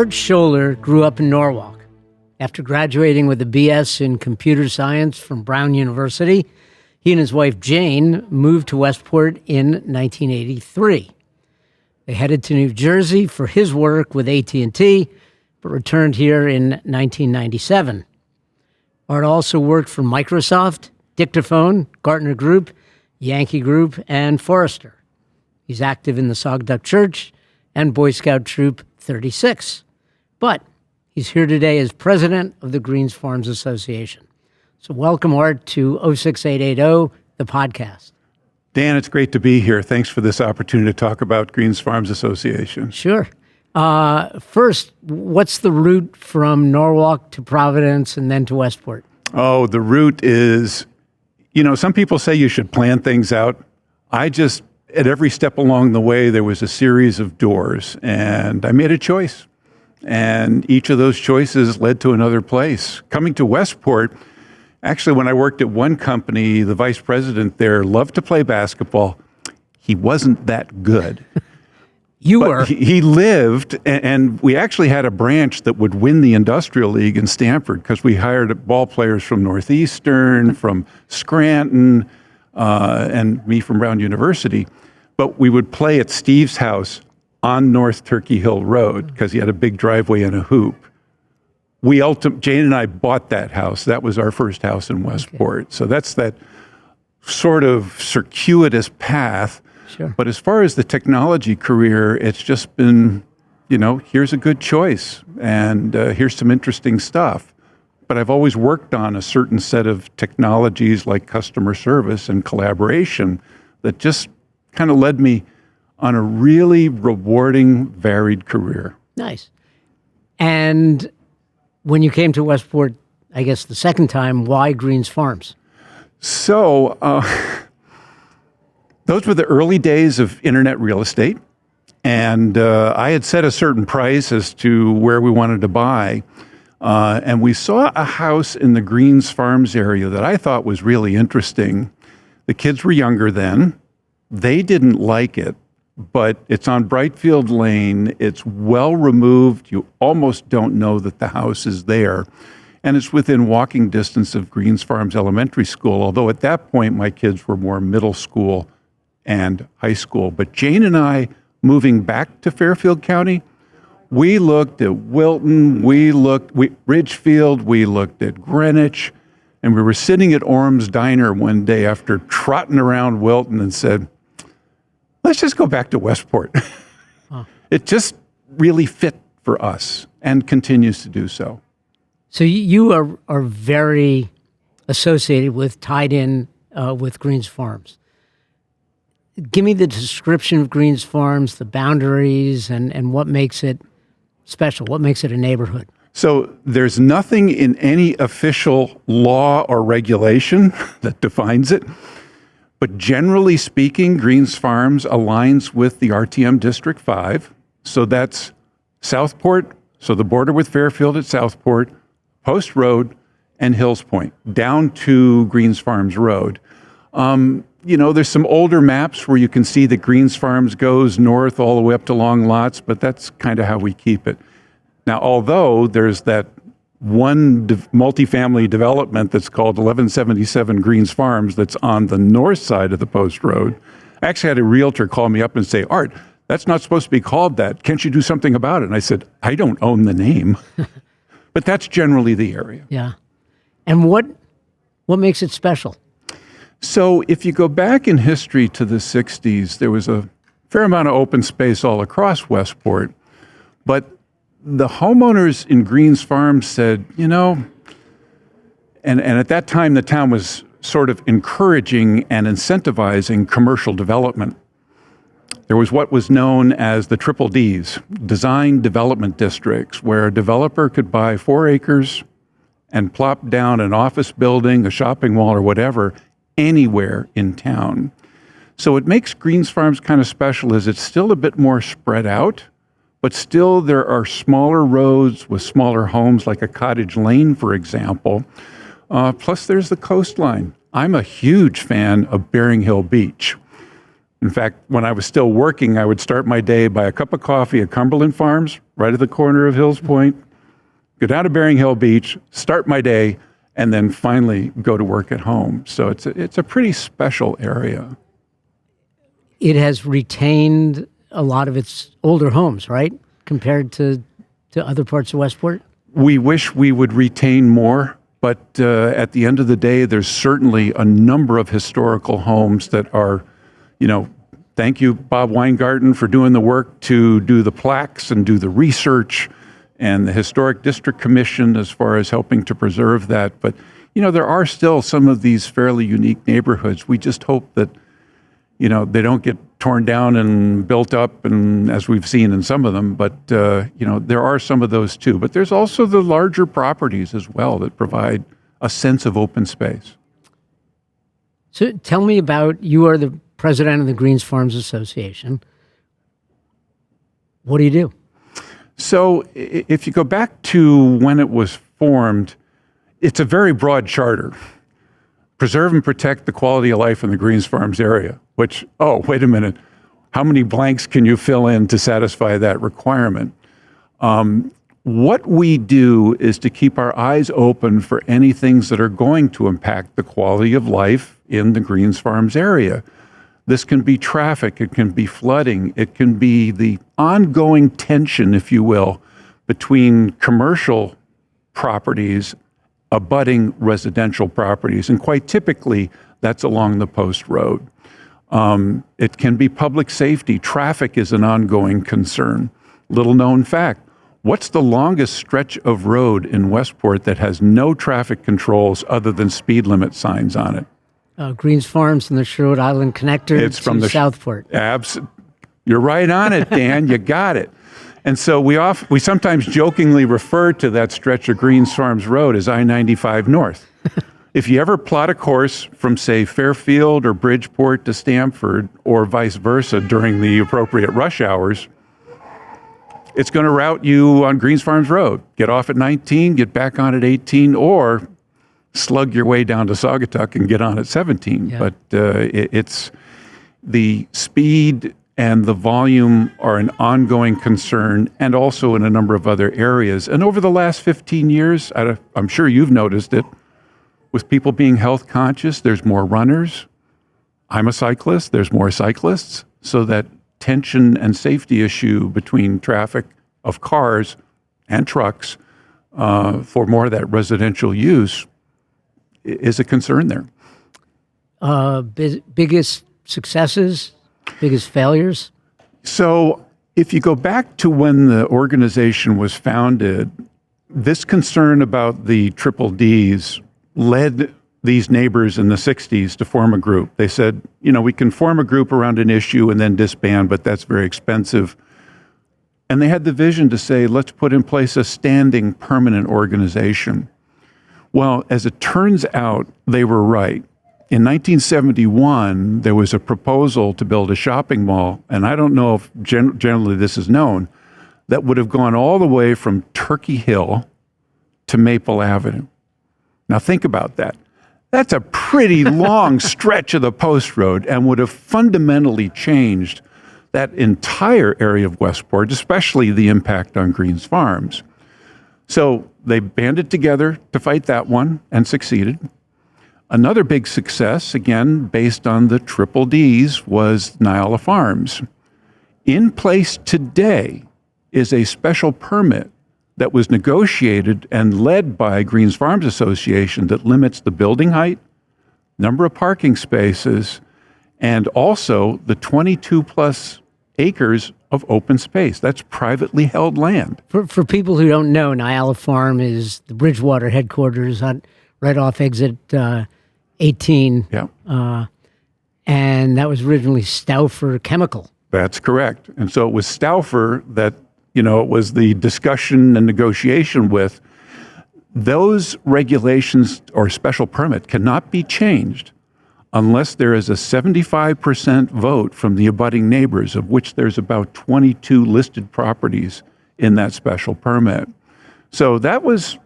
Art Schoeller grew up in Norwalk. After graduating with a BS in computer science from Brown University, he and his wife Jane moved to Westport in 1983. They headed to New Jersey for his work with AT&T, but returned here in 1997. Art also worked for Microsoft, Dictaphone, Gartner Group, Yankee Group, and Forrester. He's active in the Saugatuck Church and Boy Scout Troop 36. But he's here today as president of the Greens Farms Association. So welcome, Art, to 06880, the podcast. Dan, it's great to be here. Thanks for this opportunity to talk about Greens Farms Association. Sure. First, what's the route from Norwalk to Providence and then to Westport? Oh, the route is, some people say you should plan things out. At every step along the way, there was a series of doors, and I made a choice. And each of those choices led to another place. Coming to Westport, actually, when I worked at one company, the vice president there loved to play basketball. He wasn't that good. He lived, and we actually had a branch that would win the Industrial League in Stamford because we hired ball players from Northeastern, from Scranton, and me from Brown University. But we would play at Steve's house on North Turkey Hill Road because he had a big driveway and a hoop. Jane and I bought that house. That was our first house in Westport. Okay. So that's that sort of circuitous path. Sure. But as far as the technology career, it's just been, here's a good choice and here's some interesting stuff. But I've always worked on a certain set of technologies like customer service and collaboration that just kind of led me on a really rewarding, varied career. Nice. And when you came to Westport, I guess the second time, why Greens Farms? So those were the early days of internet real estate. And I had set a certain price as to where we wanted to buy. And we saw a house in the Greens Farms area that I thought was really interesting. The kids were younger then. They didn't like it, but it's on Brightfield Lane. It's well removed. You almost don't know that the house is there. And it's within walking distance of Greens Farms Elementary School, although at that point my kids were more middle school and high school. But Jane and I, moving back to Fairfield County, we looked at Wilton, Ridgefield, we looked at Greenwich, and we were sitting at Orm's Diner one day after trotting around Wilton and said, let's just go back to Westport. Huh. It just really fit for us and continues to do so. So you are very associated tied in with Greens Farms. Give me the description of Greens Farms, the boundaries, and what makes it special, what makes it a neighborhood. So there's nothing in any official law or regulation that defines it. But generally speaking, Greens Farms aligns with the RTM District 5. So that's Southport, so the border with Fairfield at Southport, Post Road, and Hills Point, down to Greens Farms Road. There's some older maps where you can see that Greens Farms goes north all the way up to Long Lots, but that's kind of how we keep it. Now, although there's that one multifamily development that's called 1177 Greens Farms that's on the north side of the Post Road. I actually had a realtor call me up and say, Art, that's not supposed to be called that. Can't you do something about it? And I said, I don't own the name. But that's generally the area. Yeah. And what makes it special? So if you go back in history to the 60s, there was a fair amount of open space all across Westport. But the homeowners in Greens Farms said, and at that time the town was sort of encouraging and incentivizing commercial development. There was what was known as the triple Ds, design development districts, where a developer could buy 4 acres and plop down an office building, a shopping mall, or whatever, anywhere in town. So what makes Greens Farms kind of special is it's still a bit more spread out, but still there are smaller roads with smaller homes, like a Cottage Lane, for example. Plus there's the coastline. I'm a huge fan of Bering Hill Beach. In fact, when I was still working, I would start my day by a cup of coffee at Cumberland Farms, right at the corner of Hills Point, go down to Bering Hill Beach, start my day, and then finally go to work at home. So it's a pretty special area. It has retained a lot of its older homes, right? Compared to other parts of Westport? We wish we would retain more, but at the end of the day, there's certainly a number of historical homes that are, thank you, Bob Weingarten, for doing the work to do the plaques and do the research, and the Historic District Commission as far as helping to preserve that. But, there are still some of these fairly unique neighborhoods. We just hope that, they don't get torn down and built up, and as we've seen in some of them. But, there are some of those too. But there's also the larger properties as well that provide a sense of open space. So tell me about, you are the president of the Greens Farms Association. What do you do? So if you go back to when it was formed, it's a very broad charter. Preserve and protect the quality of life in the Greens Farms area, which, oh, wait a minute, how many blanks can you fill in to satisfy that requirement? What we do is to keep our eyes open for any things that are going to impact the quality of life in the Greens Farms area. This can be traffic, it can be flooding, it can be the ongoing tension, if you will, between commercial properties abutting residential properties. And quite typically, that's along the post road. It can be public safety. Traffic is an ongoing concern. Little known fact, what's the longest stretch of road in Westport that has no traffic controls other than speed limit signs on it? Greens Farms and the Sherwood Island connector to Southport. You're right on it, Dan. You got it. And so we sometimes jokingly refer to that stretch of Greens Farms Road as I-95 North. If you ever plot a course from, say, Fairfield or Bridgeport to Stamford or vice versa during the appropriate rush hours, it's going to route you on Greens Farms Road. Get off at 19, get back on at 18, or slug your way down to Saugatuck and get on at 17. Yeah. But it's the speed and the volume are an ongoing concern, and also in a number of other areas. And over the last 15 years, I'm sure you've noticed it, with people being health conscious, there's more runners. I'm a cyclist, there's more cyclists. So that tension and safety issue between traffic of cars and trucks for more of that residential use is a concern there. Biggest successes? Biggest failures? So if you go back to when the organization was founded, this concern about the triple Ds led these neighbors in the 60s to form a group. They said, we can form a group around an issue and then disband, but that's very expensive. And they had the vision to say, let's put in place a standing permanent organization. Well, as it turns out, they were right. In 1971, there was a proposal to build a shopping mall, and I don't know if generally this is known, that would have gone all the way from Turkey Hill to Maple Avenue. Now think about that. That's a pretty long stretch of the post road and would have fundamentally changed that entire area of Westport, especially the impact on Greens Farms. So they banded together to fight that one and succeeded. Another big success, again, based on the triple Ds, was Nyala Farms. In place today is a special permit that was negotiated and led by Greens Farms Association that limits the building height, number of parking spaces, and also the 22 plus acres of open space. That's privately held land. For people who don't know, Nyala Farm is the Bridgewater headquarters right off exit 18. Yeah. And that was originally Stauffer Chemical. That's correct. And so it was Stauffer that, it was the discussion and negotiation with. Those regulations or special permit cannot be changed unless there is a 75% vote from the abutting neighbors, of which there's about 22 listed properties in that special permit. So that was...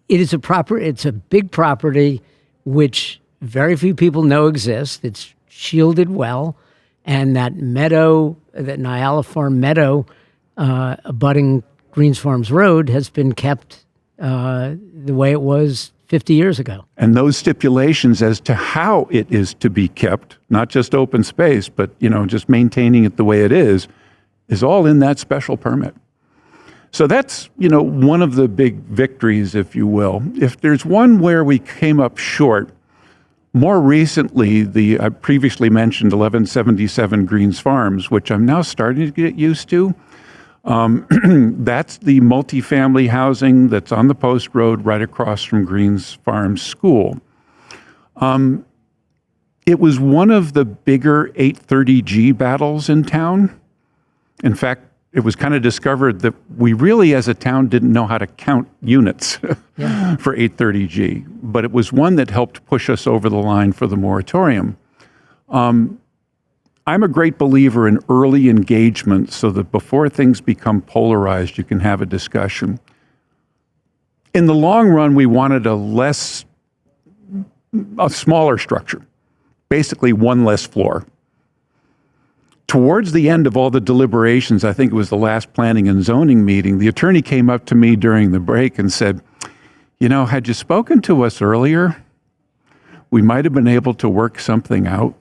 It's a big property which very few people know exists. It's shielded well, and that meadow, that Nyala Farm meadow, abutting Greens Farms Road, has been kept the way it was 50 years ago. And those stipulations as to how it is to be kept, not just open space, but, just maintaining it the way it is all in that special permit. So that's, one of the big victories, if you will. If there's one where we came up short, more recently, I previously mentioned 1177 Greens Farms, which I'm now starting to get used to. That's the multifamily housing that's on the post road right across from Greens Farms School. It was one of the bigger 830G battles in town. In fact, it was kind of discovered that we really, as a town, didn't know how to count units for 830G, but it was one that helped push us over the line for the moratorium. I'm a great believer in early engagement so that before things become polarized, you can have a discussion. In the long run, we wanted a smaller structure, basically one less floor. Towards the end of all the deliberations, I think it was the last planning and zoning meeting, the attorney came up to me during the break and said, had you spoken to us earlier, we might have been able to work something out.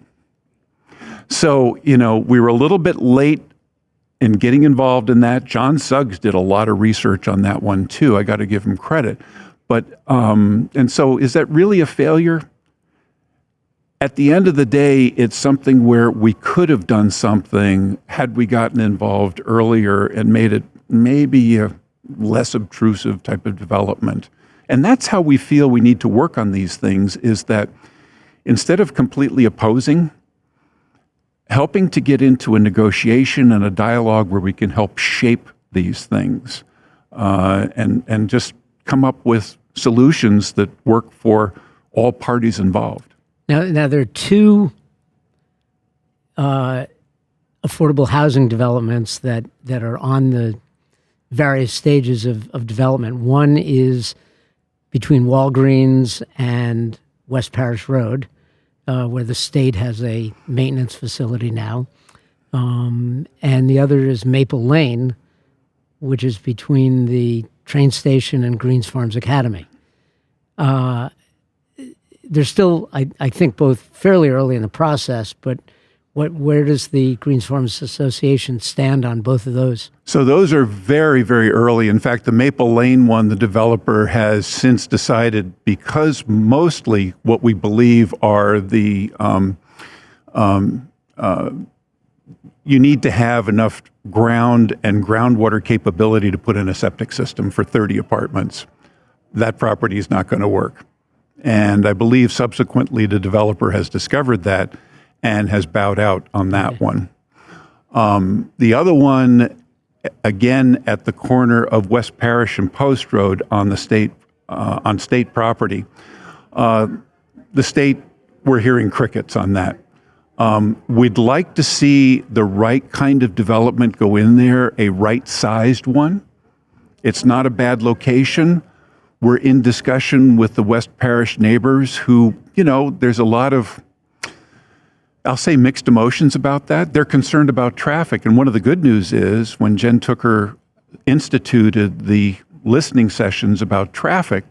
So, we were a little bit late in getting involved in that. John Suggs did a lot of research on that one too. I got to give him credit. But, and so is that really a failure? At the end of the day, it's something where we could have done something had we gotten involved earlier and made it maybe a less obtrusive type of development. And that's how we feel we need to work on these things, is that instead of completely opposing, helping to get into a negotiation and a dialogue where we can help shape these things and just come up with solutions that work for all parties involved. Now there are two affordable housing developments that are on the various stages of development. One is between Walgreens and West Parish Road, where the state has a maintenance facility now. And the other is Maple Lane, which is between the train station and Greens Farms Academy. They're still, I think, both fairly early in the process, but where does the Greens Farms Association stand on both of those? So those are very, very early. In fact, the Maple Lane one, the developer has since decided, because mostly what we believe are the, you need to have enough ground and groundwater capability to put in a septic system for 30 apartments. That property is not going to work. And I believe subsequently the developer has discovered that and has bowed out on that one. The other one, again, at the corner of West Parish and Post Road on the state property. The state, we're hearing crickets on that. We'd like to see the right kind of development go in there, a right-sized one. It's not a bad location. We're in discussion with the West Parish neighbors who, there's a lot of, I'll say, mixed emotions about that. They're concerned about traffic. And one of the good news is when Jen Tooker instituted the listening sessions about traffic,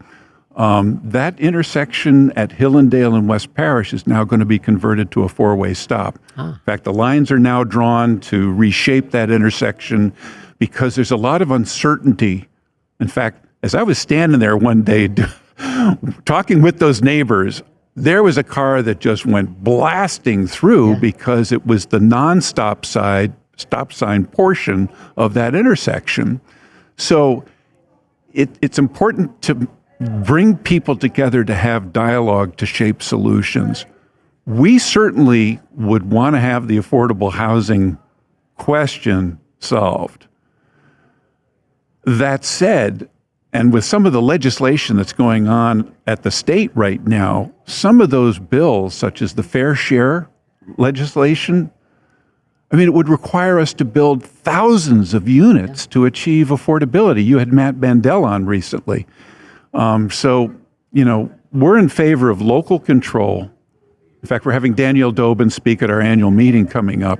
that intersection at Hillendale and West Parish is now going to be converted to a four-way stop. In fact, the lines are now drawn to reshape that intersection because there's a lot of uncertainty. In fact, as I was standing there one day talking with those neighbors, there was a car that just went blasting through because it was the non-stop stop sign portion of that intersection. So it's important to bring people together to have dialogue to shape solutions. We certainly would want to have the affordable housing question solved. That said, and with some of the legislation that's going on at the state right now, some of those bills, such as the fair share legislation, it would require us to build thousands of units to achieve affordability. You had Matt Bandel on recently. So, we're in favor of local control, In fact, we're having Danielle Dobin speak at our annual meeting coming up,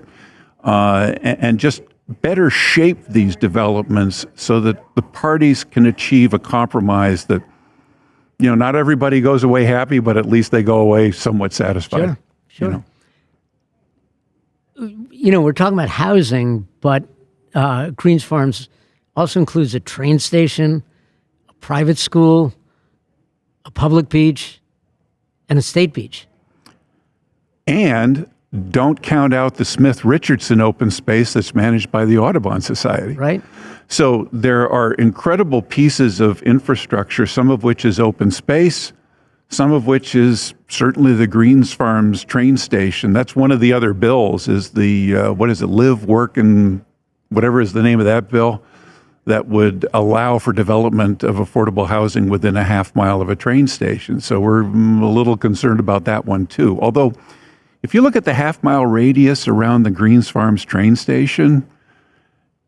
and just better shape these developments so that the parties can achieve a compromise that, not everybody goes away happy, but at least they go away somewhat satisfied. Sure. We're talking about housing, but Greens Farms also includes a train station, a private school, a public beach, and a state beach. And don't count out the Smith-Richardson open space that's managed by the Audubon Society. Right. So there are incredible pieces of infrastructure, some of which is open space, some of which is certainly the Greens Farms train station. That's one of the other bills, is the, Live, Work, and whatever is the name of that bill, that would allow for development of affordable housing within a half mile of a train station. So we're a little concerned about that one too. Although, if you look at the half-mile radius around the Greens Farms train station,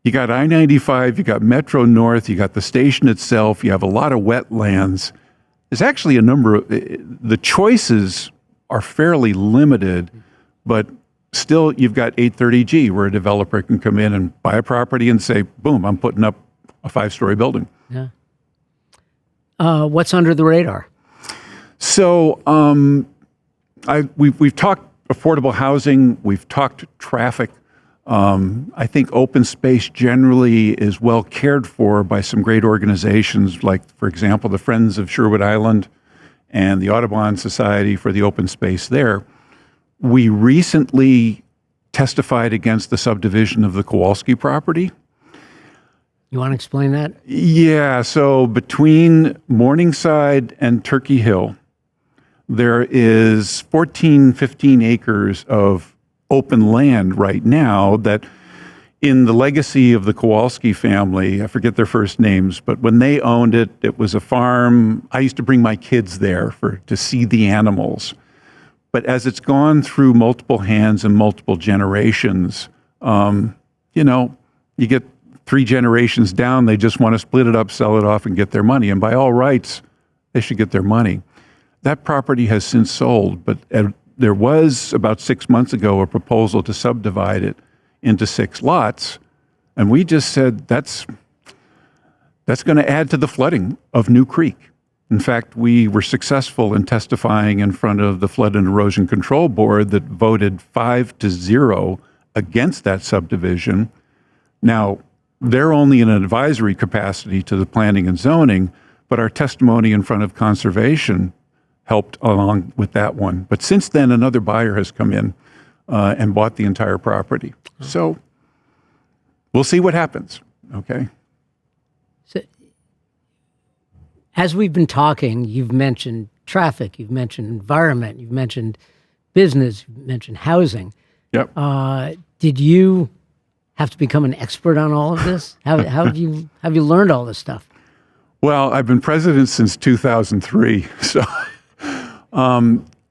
you got I-95, you got Metro North, you got the station itself, you have a lot of wetlands. There's actually a number of, the choices are fairly limited, but still you've got 830G, where a developer can come in and buy a property and say, boom, I'm putting up a 5-story building. Yeah. What's under the radar? So we've talked affordable housing, we've talked traffic. I think open space generally is well cared for by some great organizations, like, for example, the Friends of Sherwood Island and the Audubon Society for the open space there. We recently testified against the subdivision of the Kowalski property. You want to explain that? Yeah, so between Morningside and Turkey Hill, there is 15 acres of open land right now that, in the legacy of the Kowalski family, I forget their first names, but when they owned it, it was a farm. I used to bring my kids there to see the animals. But as it's gone through multiple hands and multiple generations, you get 3 generations down, they just want to split it up, sell it off, and get their money. And by all rights, they should get their money. That property has since sold, but there was, about 6 months ago, a proposal to subdivide it into 6 lots. And we just said that's going to add to the flooding of New Creek. In fact, we were successful in testifying in front of the Flood and Erosion Control Board that voted 5-0 against that subdivision. Now, they're only in an advisory capacity to the planning and zoning, but our testimony in front of conservation helped along with that one. But since then, another buyer has come in and bought the entire property. So we'll see what happens, okay? So, as we've been talking, you've mentioned traffic, you've mentioned environment, you've mentioned business, you've mentioned housing. Yep. Did you have to become an expert on all of this? How have you learned all this stuff? Well, I've been president since 2003, so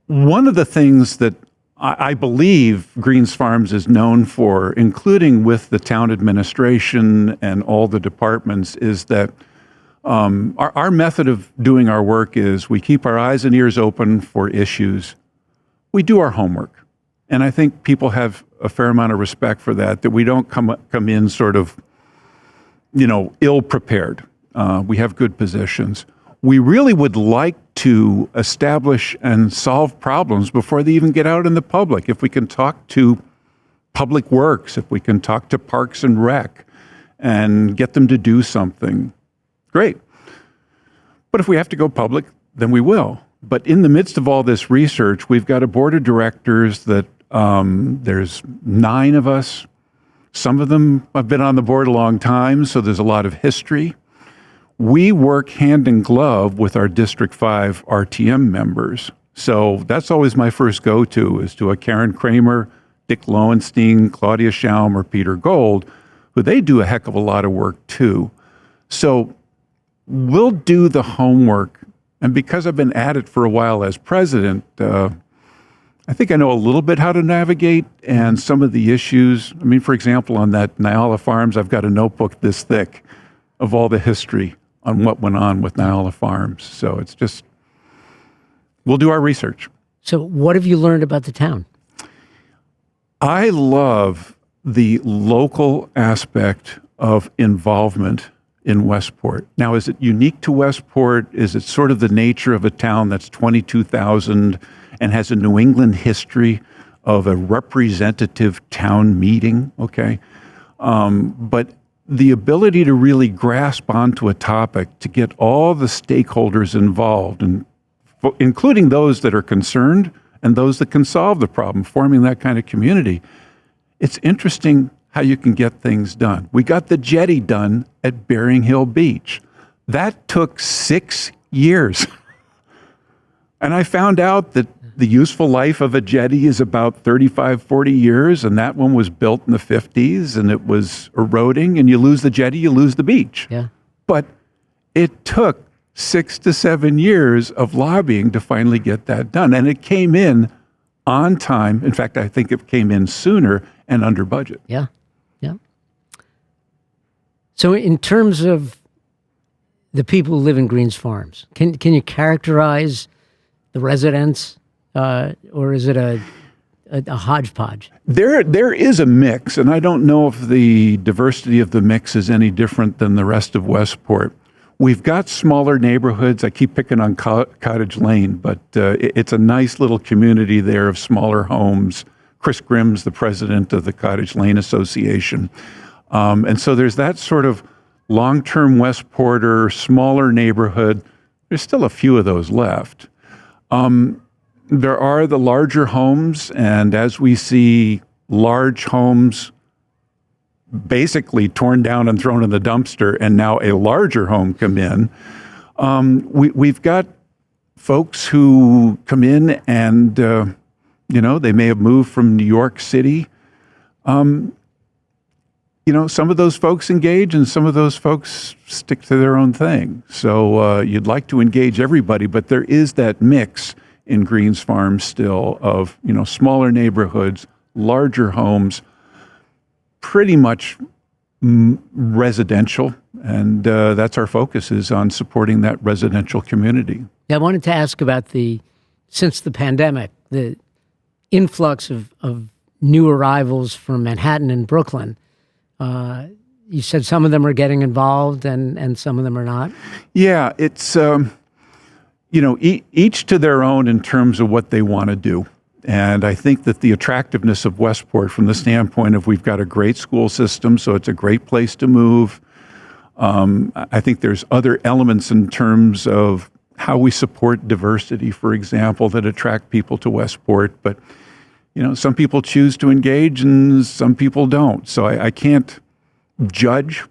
one of the things that I believe Greens Farms is known for, including with the town administration and all the departments, is that our method of doing our work is we keep our eyes and ears open for issues. We do our homework. And I think people have a fair amount of respect for that we don't come in sort of, ill-prepared. We have good positions. We really would like to establish and solve problems before they even get out in the public. If we can talk to Public Works, if we can talk to Parks and Rec and get them to do something, great. But if we have to go public, then we will. But in the midst of all this research, we've got a board of directors that there's 9 of us. Some of them have been on the board a long time, so there's a lot of history. We work hand in glove with our District 5 RTM members. So that's always my first go-to, is to a Karen Kramer, Dick Lowenstein, Claudia Schaum, or Peter Gold, who they do a heck of a lot of work too. So we'll do the homework. And because I've been at it for a while as president, I think I know a little bit how to navigate and some of the issues. I mean, for example, on that Nyala Farms, I've got a notebook this thick of all the history on what went on with Nyala Farms. So it's just, we'll do our research. So what have you learned about the town? I love the local aspect of involvement in Westport. Now, is it unique to Westport? Is it sort of the nature of a town that's 22,000 and has a New England history of a representative town meeting? Okay. But the ability to really grasp onto a topic, to get all the stakeholders involved, and including those that are concerned and those that can solve the problem, forming that kind of community. It's interesting how you can get things done. We got the jetty done at Bering Hill Beach. That took 6 years. And I found out that the useful life of a jetty is about 35, 40 years, and that one was built in the 50s, and it was eroding, and you lose the jetty, you lose the beach. Yeah. But it took 6 to 7 years of lobbying to finally get that done. And it came in on time. In fact, I think it came in sooner and under budget. Yeah. Yeah. So in terms of the people who live in Greens Farms, can you characterize the residents, or is it a hodgepodge? There is a mix, and I don't know if the diversity of the mix is any different than the rest of Westport. We've got smaller neighborhoods. I keep picking on Cottage Lane, but it's a nice little community there of smaller homes. Chris Grimm's the president of the Cottage Lane Association. And so there's that sort of long-term Westporter, smaller neighborhood. There's still a few of those left. There are the larger homes, and as we see large homes basically torn down and thrown in the dumpster, and now a larger home come in, we've got folks who come in and, they may have moved from New York City. Some of those folks engage and some of those folks stick to their own thing. So you'd like to engage everybody, but there is that mix in Greens Farm still of, smaller neighborhoods, larger homes, pretty much residential. And that's our focus, is on supporting that residential community. I wanted to ask about since the pandemic, the influx of new arrivals from Manhattan and Brooklyn. You said some of them are getting involved and some of them are not. Yeah, it's, each to their own in terms of what they want to do. And I think that the attractiveness of Westport from the standpoint of we've got a great school system, so it's a great place to move. I think there's other elements in terms of how we support diversity, for example, that attract people to Westport. But, some people choose to engage and some people don't. So I can't judge.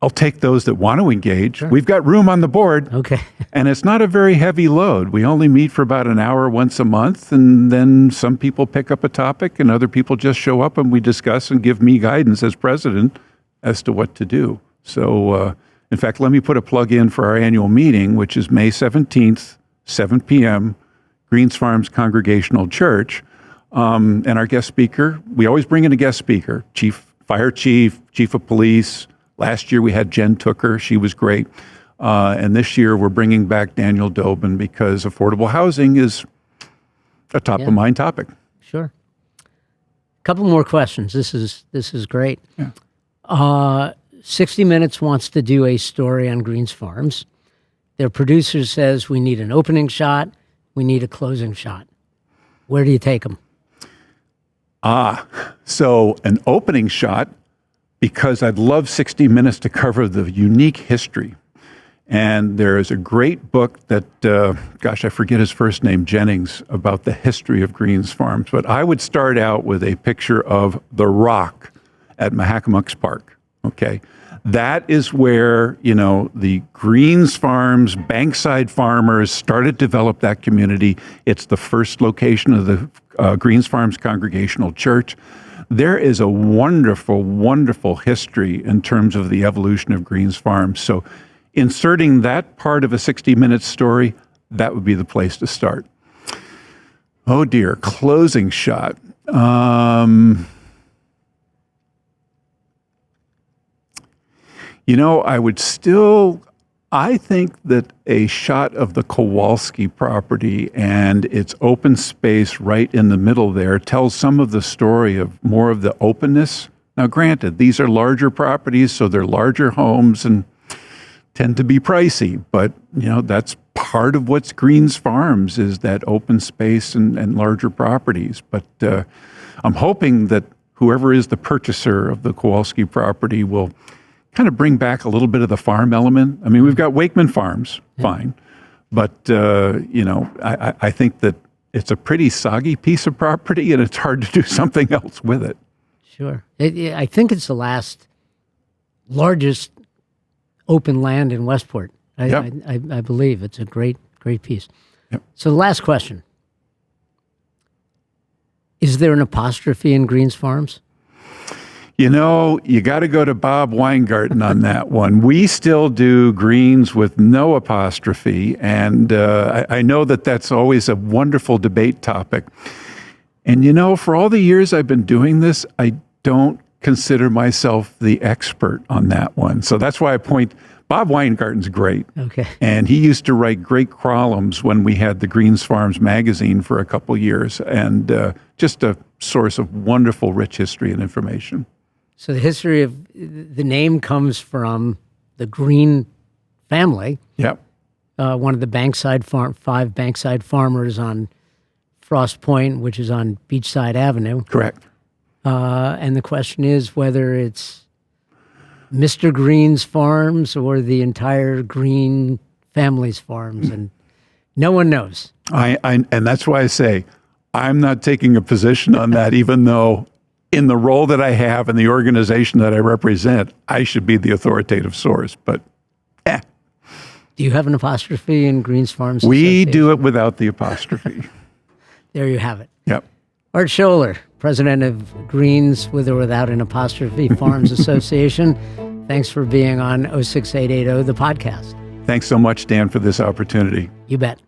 I'll take those that want to engage. Sure. We've got room on the board. Okay. And it's not a very heavy load. We only meet for about an hour once a month, and then some people pick up a topic and other people just show up and we discuss and give me guidance as president as to what to do. So, in fact, let me put a plug in for our annual meeting, which is May 17th, 7 p.m., Greens Farms Congregational Church. And our guest speaker, we always bring in a guest speaker, fire chief, chief of police. Last year we had Jen Tooker. She was great. And this year we're bringing back Daniel Dobin because affordable housing is a top-of-mind topic. Sure. A couple more questions. This is great. Yeah. 60 Minutes wants to do a story on Greens Farms. Their producer says we need an opening shot, we need a closing shot. Where do you take them? So an opening shot, because I'd love 60 Minutes to cover the unique history. And there is a great book that, I forget his first name, Jennings, about the history of Greens Farms. But I would start out with a picture of the rock at Mahacamux Park, okay? That is where, the Greens Farms, Bankside farmers started to develop that community. It's the first location of the Greens Farms Congregational Church. There is a wonderful, wonderful history in terms of the evolution of Greens Farms. So inserting that part of a 60 Minutes story, that would be the place to start. Oh dear, closing shot. I would still I think that a shot of the Kowalski property and its open space right in the middle there tells some of the story of more of the openness. Now, granted, these are larger properties, so they're larger homes and tend to be pricey, but that's part of what's Greens Farms is that open space and larger properties. But I'm hoping that whoever is the purchaser of the Kowalski property will kind of bring back a little bit of the farm element. I mean, we've got Wakeman Farms, fine, but I think that it's a pretty soggy piece of property, and it's hard to do something else with it. Sure, I think it's the last largest open land in Westport. I believe it's a great piece. Yep. So the last question: is there an apostrophe in Greens Farms? You got to go to Bob Weingarten on that one. We still do Greens with no apostrophe, and I know that that's always a wonderful debate topic. And for all the years I've been doing this, I don't consider myself the expert on that one. So that's why Bob Weingarten's great. Okay. And he used to write great columns when we had the Greens Farms magazine for a couple years, and just a source of wonderful, rich history and information. So the history of the name comes from the Green family. Yep. One of the five Bankside farmers on Frost Point, which is on Beachside Avenue. Correct. And the question is whether it's Mr. Green's farms or the entire Green family's farms, and no one knows. And that's why I say I'm not taking a position on that, even though in the role that I have and the organization that I represent, I should be the authoritative source. But Do you have an apostrophe in Greens Farms? We do it without the apostrophe. There you have it. Yep. Art Schoeller, president of Greens with or without an apostrophe Farms Association. Thanks for being on 06880, the podcast. Thanks so much, Dan, for this opportunity. You bet.